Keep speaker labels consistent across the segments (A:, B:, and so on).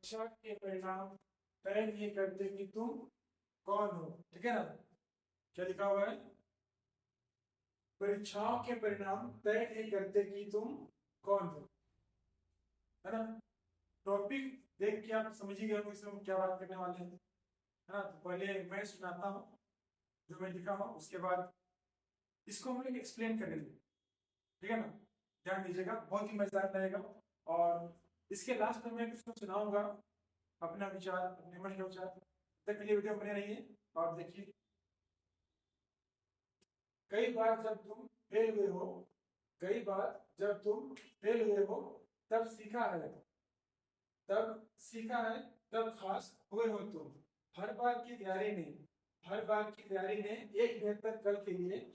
A: परीक्षा के परिणाम तय नहीं करते कि तुम कौन हो। ठीक है ना, क्या लिखा हुआ है? परीक्षाओं के परिणाम तय नहीं करते कि तुम कौन हो, है ना। टॉपिक देख के आप समझ ही गए हो इसमें हम क्या बात करने वाले हैं, है ना। तो पहले मैं सुनाता हूँ जो मैं लिखा हूँ, उसके बाद इसको हम लोग एक्सप्लेन करेंगे। ठीक है ना, ध्यान दीजिएगा, बहुत ही मजेदार रहेगा। और इसके लास्ट में मैं कुछ सुनाऊंगा अपना विचार, अपने मन के विचार। तक के लिए वीडियो बने रहिए और देखिए। कई बार जब तुम फेल हुए हो, कई बार जब तुम फेल हुए हो, तब सीखा है, तब सीखा है, तब खास हुए हो तुम। हर बार की तैयारी ने, हर बार की तैयारी ने एक बेहतर कल के लिए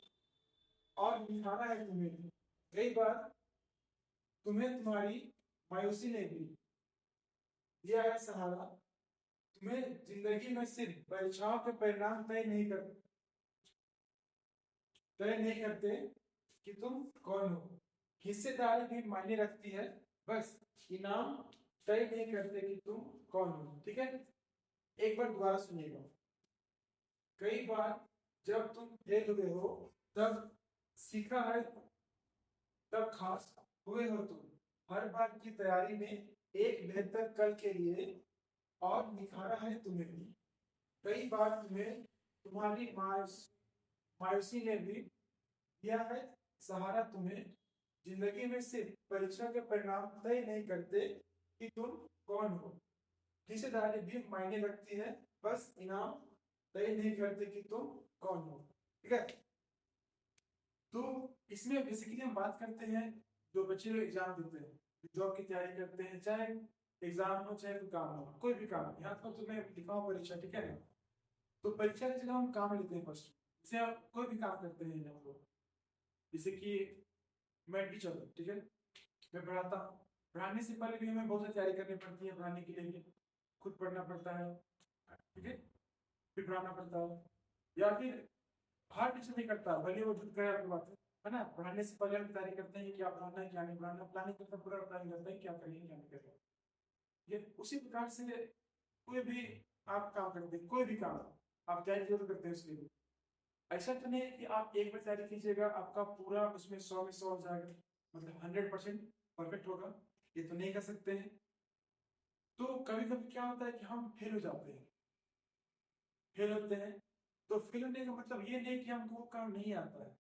A: और निखारा है तुम्हें। कई बार तुम्हें तुम्हारी मायूसी ने भी दिया है सहारा। तुम्हें जिंदगी में सिर्फ परीक्षाओं के परिणाम तय नहीं करते कि तुम कौन हो। हिस्सेदारी भी मायने रखती है, बस इनाम तय नहीं करते कि तुम कौन हो। ठीक है, एक बार दोबारा सुनिएगा। कई बार जब तुम फेल हुए हो, तब सीखा है, तब खास हुए हो तुम। हर बार की तैयारी में एक बेहतर कल के लिए और निखारा है तुम्हें। कई बार तुम्हें तुम्हारी मायूसी ने भी दिया है सहारा। तुम्हें जिंदगी में सिर्फ परीक्षा के परिणाम तय नहीं करते कि तुम कौन हो। हिस्सेदारी भी मायने रखती है, बस इनाम तय नहीं करते कि तुम कौन हो। ठीक है, तो इसमें बेसिकली हम बात करते हैं जो बच्चे लोग एग्जाम देते हैं, जॉब की तैयारी करते हैं, चाहे एग्जाम हो चाहे कोई काम हो, कोई भी काम। यहाँ पर तो मैं लिखा हूँ परीक्षा। ठीक है ना, तो परीक्षा की जगह हम काम लेते हैं फर्स्ट। जैसे आप कोई भी काम करते हैं हम लोग, जैसे कि मैं टीचर हूँ, ठीक है, मैं पढ़ाता हूँ। पढ़ाने से पहले भी हमें बहुत सारी तैयारी करनी पड़ती है। पढ़ाने के लिए खुद पढ़ना पड़ता है, ठीक है, फिर पढ़ाना पड़ता है। या फिर हर टीचर नहीं करता, भले वो झूठ करे आपकी बात है ना। पढ़ाने से पहले हम तैयारी करते हैं कि क्या पढ़ाना है क्या नहीं पढ़ाना, प्लानिंग करते हैं, पूरा प्लानिंग करते हैं क्या करेंगे क्या नहीं करेंगे। ये उसी प्रकार से कोई भी आप काम करते हैं, कोई भी काम आप तैयारी जरूर करते हैं उसके लिए। ऐसा तो नहीं है कि आप एक बार तैयारी कीजिएगा आपका पूरा उसमें 100 में 100 हो जाएगा, मतलब 100% परफेक्ट होगा, ये तो नहीं कर सकते हैं। तो कभी कभी क्या होता है कि हम फेल हो जाते हैं, फेल होते हैं। तो फेल होने का मतलब ये नहीं कि हमको वो काम नहीं आता है।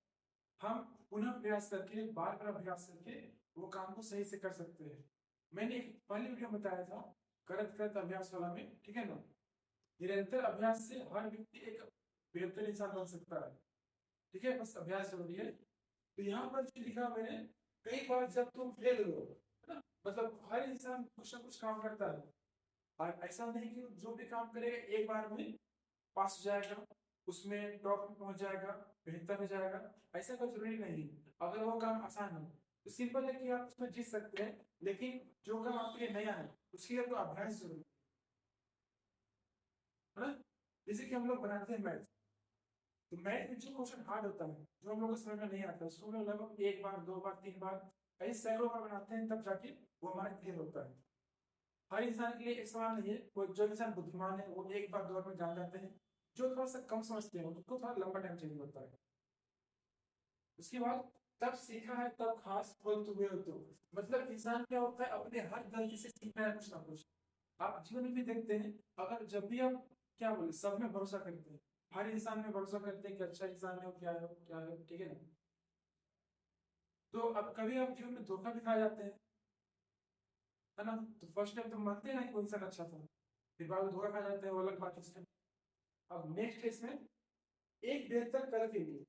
A: हम पुनः प्रयास करके, बार बार अभ्यास करके वो काम को सही से कर सकते हैं। मैंने एक पहले वीडियो में बताया था करत करत अभ्यास वाला में, ठीक है ना। निरंतर अभ्यास से हर व्यक्ति एक बेहतर इंसान बन सकता है। ठीक है, बस अभ्यास जरूरी है। तो यहाँ पर जो लिखा मैंने, कई बार जब तुम फेल हो, है ना, मतलब हर इंसान कुछ ना कुछ काम करता है। और ऐसा नहीं कि जो भी काम करेगा एक बार में पास हो जाएगा, उसमें टॉप में पहुंच जाएगा, बेहतर हो जाएगा। ऐसा कोई जरूरी नहीं। अगर वो काम आसान हो तो सिंपल है कि आप उसमें जीत सकते हैं। लेकिन जो काम आपके लिए नया है उसके लिए तो अभ्यास जरूरी है ना। जैसे कि हम लोग बनाते हैं मैथ, तो मैथ में जो क्वेश्चन हार्ड होता है, जो हम लोग को समझ में नहीं आता, उसको हम लोग लगभग एक बार दो बार तीन बार ऐसे सैकड़ों बार बनाते हैं, तब जाके वो हमारा क्लियर होता है। हर इंसान के लिए एक समान नहीं है। कोई जो इंसान बुद्धिमान है वो एक बार दो बार में जान जाते हैं, जो थोड़ा सा कम समझते हैं उनको थोड़ा लंबा टाइम चाहिए होता है। उसके बाद तब सीखा है तब खास फल तुम्हें हो तो, मतलब इंसान क्या होता है अपने हर गलती से सीखना है कुछ ना कुछ। आप जीवन में भी देखते हैं, अगर जब भी आप क्या बोले सब में भरोसा करते हैं, हर इंसान में भरोसा करते हैं कि अच्छा इंसान है वो क्या है वो क्या है, ठीक है ना। तो अब कभी आप जीवन में धोखा भी खा जाते हैं, है ना। तो फर्स्ट टाइम तो मानते हैं कि वो इंसान अच्छा था, फिर बाद में धोखा खा जाते हैं, वो अलग बात है। अब नेक्स्ट इसमें एक बेहतर कल के लिए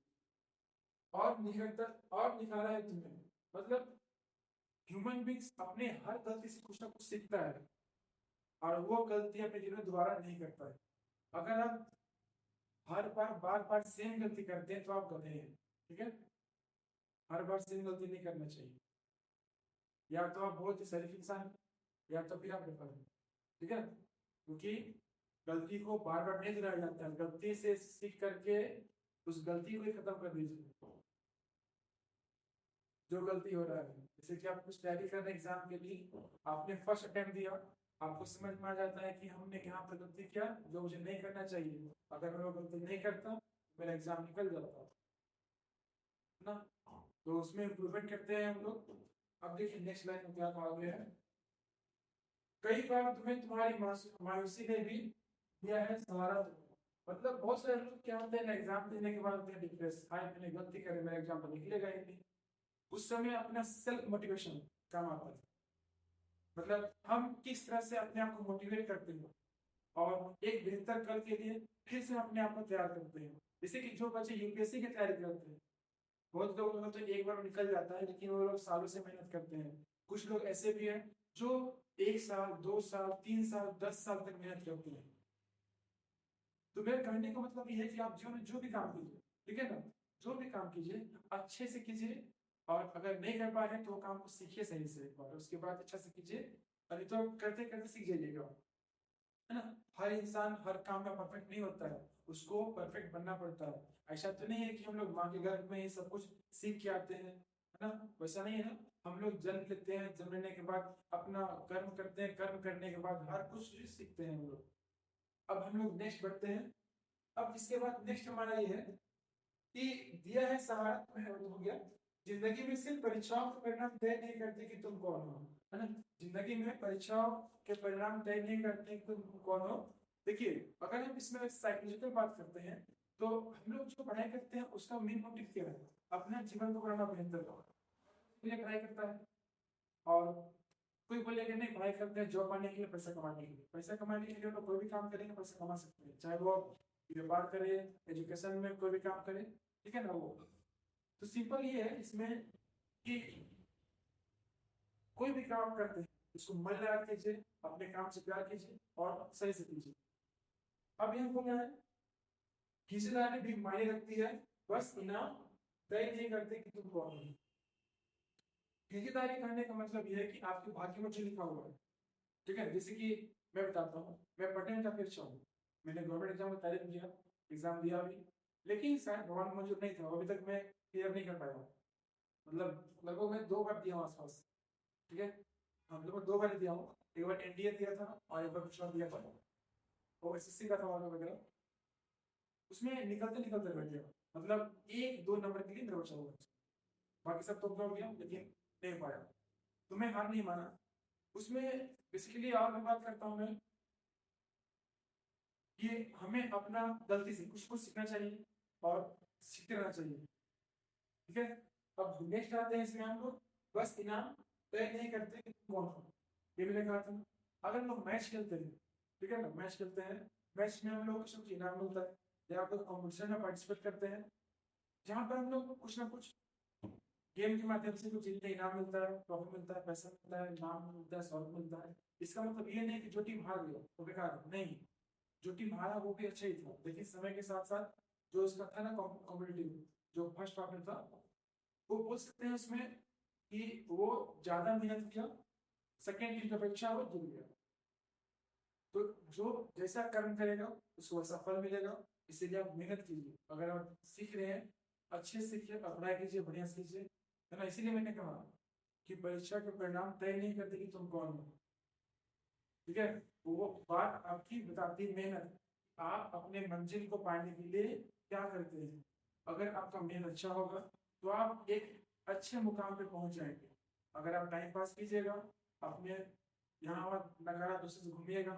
A: और निखरता और निखारा है तुम्हें, मतलब ह्यूमन बींग्स अपने हर गलती से कुछ ना कुछ सीखता है और वो गलती अपने जीवन में दोबारा नहीं करता है। अगर आप हर बार बार बार सेम गलती करते हैं तो आप गधे हैं। ठीक है, हर बार सेम गलती नहीं करना चाहिए। या तो आप बहुत ही शरीफ इंसान, या तो फिर आप विफल हैं। ठीक है, क्योंकि गलती को बार बार नहीं दोहराया जाता है, गलती से सीख करके उस गलती को ही खत्म कर दीजिए जो गलती हो रहा है। जैसे कि आप कुछ तैयारी कर रहे हैं एग्जाम के लिए, आपने फर्स्ट अटेम्प्ट दिया, आपको समझ में आ जाता है कि हमने यहाँ पर गलती किया जो मुझे नहीं करना चाहिए। अगर मैं वो गलती नहीं करता मेरा एग्जाम निकल जाता ना। तो उसमें इम्प्रूवमेंट करते हैं हम लोग। अब देखिए नेक्स्ट लाइन में क्या कहा गया है। कई बार तुम्हें तुम्हारी मायूसी ने भी दिया है सहारा। मतलब बहुत सारे लोग क्या होते हैं एग्जाम देने के बाद होते हैं डिप्रेस, हाय मैंने गलती करी, मेरा एग्जाम तो निकलेगा ही नहीं। उस समय अपना सेल्फ मोटिवेशन काम आता है। मतलब हम किस तरह से अपने आप को मोटिवेट करते हैं और एक बेहतर कल के लिए फिर से अपने आप को तैयार करते हैं। जैसे कि जो बच्चे यूपीएससी की तैयारी करते हैं, बहुत लोगों का तो एक बार निकल जाता है, लेकिन वो लोग सालों से मेहनत करते हैं। कुछ लोग ऐसे भी हैं जो 1 साल 2 साल 3 साल 10 साल तक मेहनत करते हैं। तो मेरे कहने का मतलब ये है कि आप जीवन में जो भी काम कीजिए, ठीक है ना, जो भी काम कीजिए अच्छे से कीजिए। और अगर नहीं कर पा रहे हैं तो काम को सीखिए सही से एक बार, उसके बाद अच्छा से कीजिए। अभी तो करते करते सीख जाइएगा, है ना। हर इंसान हर काम में परफेक्ट नहीं होता है, उसको परफेक्ट बनना पड़ता है। ऐसा तो नहीं है कि हम लोग माँ के गर्भ में ही सब कुछ सीख के आते हैं, है ना। वैसा नहीं है ना। हम लोग जन्म लेते हैं, जन्म लेने के बाद अपना कर्म करते हैं, कर्म करने के बाद हर कुछ सीखते हैं हम लोग। अब हम लोग नेक्स्ट बढ़ते हैं। अब इसके बाद नेक्स्ट हमारा ये है कि दिया है सहारा हो गया। जिंदगी में सिर्फ परीक्षाओं के परिणाम तय नहीं करते कि तुम कौन हो, है ना। जिंदगी में परीक्षाओं के परिणाम तय नहीं करते कि तुम कौन हो। देखिए अगर हम इसमें साइकोलॉजिकल बात करते हैं तो हम लोग जो पढ़ाई करते हैं उसका मेन मोटिव क्या है, अपना जीवन को बनाना बेहतर हो, इसलिए पढ़ाई करता है। और कोई बोलेगा नहीं पढ़ाई करते हैं जॉब पाने के लिए, पैसा कमाने के लिए। पैसा कमाने के लिए तो कोई भी काम करेंगे पैसा कमा सकते हैं, चाहे वो व्यापार करे, एजुकेशन में कोई भी काम करे, ठीक है ना। वो तो सिंपल ये है इसमें कि कोई भी काम करते हैं उसको मन लगा कीजिए, अपने काम से प्यार कीजिए और सही से कीजिए। अब यहाँ को क्या है, हिस्सेदारी भी मायने रखती है, बस इनाम तय नहीं करते कि तुम कौन हो। हिस्सेदारी करने का मतलब यह है कि आपके भाग्य में जो लिखा हुआ है, ठीक है। जैसे कि मैं बताता हूँ, मैं पढ़ने में काफी अच्छा हूँ, मैंने गवर्नमेंट एग्जाम की तैयारी किया, एग्जाम दिया भी, लेकिन शायद भगवान मंजूर नहीं था, अभी तक मैं क्लियर नहीं कर पाया। मतलब लगभग मैं 2 बार दिया हूँ आसपास, ठीक है। हम लोग 2 बार दिया हूँ, एक बार एनडीए दिया था और एक बार कुछ और दिया था, वो एसएससी का था वगैरह। उसमें निकलते निकलते रह गया, मतलब 1-2 नंबर के लिए मेरा बचा हुआ, बाकी सब तो हो गया लेकिन नहीं पाया। तो मैं हार नहीं माना उसमें। बेसिकली और मैं बात करता हूँ मैं कि हमें अपना गलती से कुछ कुछ सीखना चाहिए और सीखते रहना चाहिए, ठीक है। अब नेक्स्ट आते हैं इसमें हम लोग बस इनाम तय नहीं करते कि कौन हो। ये मैंने कहा था, अगर लोग मैच खेलते हैं, ठीक है ना, मैच खेलते हैं, मैच में हम लोग को कुछ इनाम मिलता है, या फिर कॉम्पिटिशन में पार्टिसिपेट करते हैं जहाँ पर हम लोग को कुछ ना कुछ गेम के माध्यम से कुछ इनाम मिलता है, ट्रॉफी मिलता है, पैसा मिलता है, नाम मिलता है, सौलत मिलता है। इसका मतलब ये नहीं कि जो टीम हार गया वो बेकार नहीं, जो टीम हारा वो भी अच्छा ही था, लेकिन समय के साथ साथ जो उसका था ना कॉम्पिटिटिव, जो फर्स्ट पार्टनर था, वो बोल सकते हैं उसमें कि वो ज्यादा मेहनत किया, सेकेंड टीम की अपेक्षा वो जीत गया। तो जो जैसा कर्म करेगा उसको वैसा फल मिलेगा। इसीलिए आप मेहनत कीजिए, अगर आप सीख रहे हैं अच्छे से सीखिए, अप्लाई कीजिए, बढ़िया से कीजिए, है ना। इसीलिए मैंने कहा कि परीक्षा के परिणाम तय नहीं करते कि तुम कौन हो, ठीक है। वो बात आपकी बताती है मेहनत, आप अपने मंजिल को पाने के लिए क्या करते हैं। अगर आपका मेहनत अच्छा होगा तो आप एक अच्छे मुकाम पे पहुंच जाएंगे। अगर आप टाइम पास कीजिएगा, अपने यहाँ वहाँ नकारा दूसरे से घूमिएगा,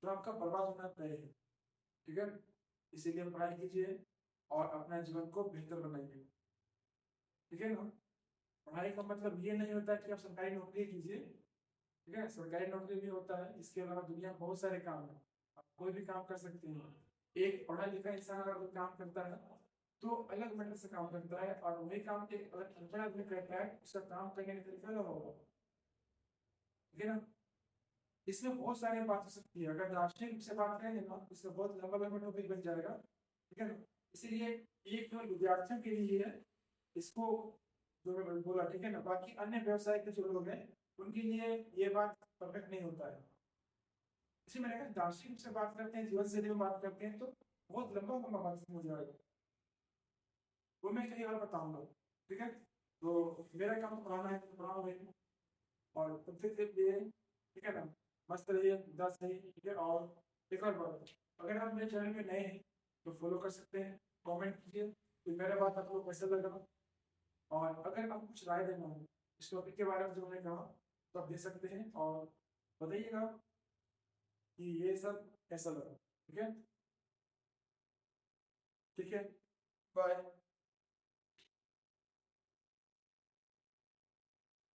A: तो आपका बर्बाद होना तय है, ठीक है। इसीलिए पढ़ाई कीजिए और अपना जीवन को बेहतर बनाइए, ठीक है ना। पढ़ाई का मतलब ये नहीं होता कि आप सरकारी नौकरी कीजिए, ठीक है। सरकारी नौकरी भी होता है, इसके अलावा दुनिया में बहुत सारे काम है, आप कोई भी काम कर सकते हैं। एक पढ़ा लिखा इंसान अगर कोई काम करता है तो अलग मेथड से काम करता है, और वही काम एक अगर अनपढ़ आदमी करता है उसका काम करने का तरीका अलग होगा, ठीक है ना। इसमें बहुत सारी बात हो सकती है, अगर दार्शनिक से बात करेंगे ना इसमें बहुत लंबा लंबा टॉपिक बन जाएगा, ठीक है ना। इसीलिए ये केवल विद्यार्थियों के लिए है इसको जो मैं बोला, ठीक है ना। बाकी अन्य व्यवसाय के जो लोग हैं उनके लिए ये बात परफेक्ट नहीं होता है। इसी मैंने कहा दार्शनिक से बात करते हैं, जीवन शैली में बात करते हैं तो बहुत लंबा लंबा बात हो जाएगा, वो मैं कहीं और बताऊंगा, ठीक है। तो मेरा काम तो पढ़ाना है तो पढ़ाऊंगा ही, और तब फिर ये ठीक है ना। मस्त रहिए, बिंदास रहिए, ठीक है। और एक और बात, अगर आप मेरे चैनल पे नए हैं तो फॉलो कर सकते हैं, कमेंट कीजिए कि मेरा बात आपको कैसा लगा, और अगर आप कुछ राय देना हो इस टॉपिक के बारे में जो मैंने कहा तो आप दे सकते हैं, और बताइएगा कि ये सब कैसा लगा, ठीक है। ठीक है, बाय।